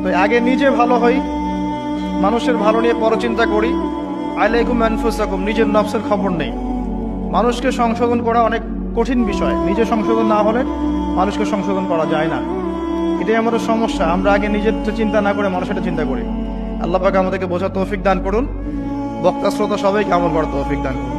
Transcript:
তো আগে নিজে ভালো হই, মানুষের ভালো নিয়ে পরচিন্তা করি। আলাইকুম আনফুসাকুম, নিজের নফসের খবর নেই। মানুষকে সংশোধন করা অনেক কঠিন বিষয়, নিজে সংশোধন না হলে মানুষকে সংশোধন করা যায় না। এটাই আমাদের সমস্যা, আমরা আগে নিজের চিন্তা না করে মানুষের চিন্তা করি। আল্লাহ পাক আমাদেরকে বোঝার তৌফিক দান করুন, বক্তা শ্রোতা সবাইকে আমল করার তৌফিক দান করুন।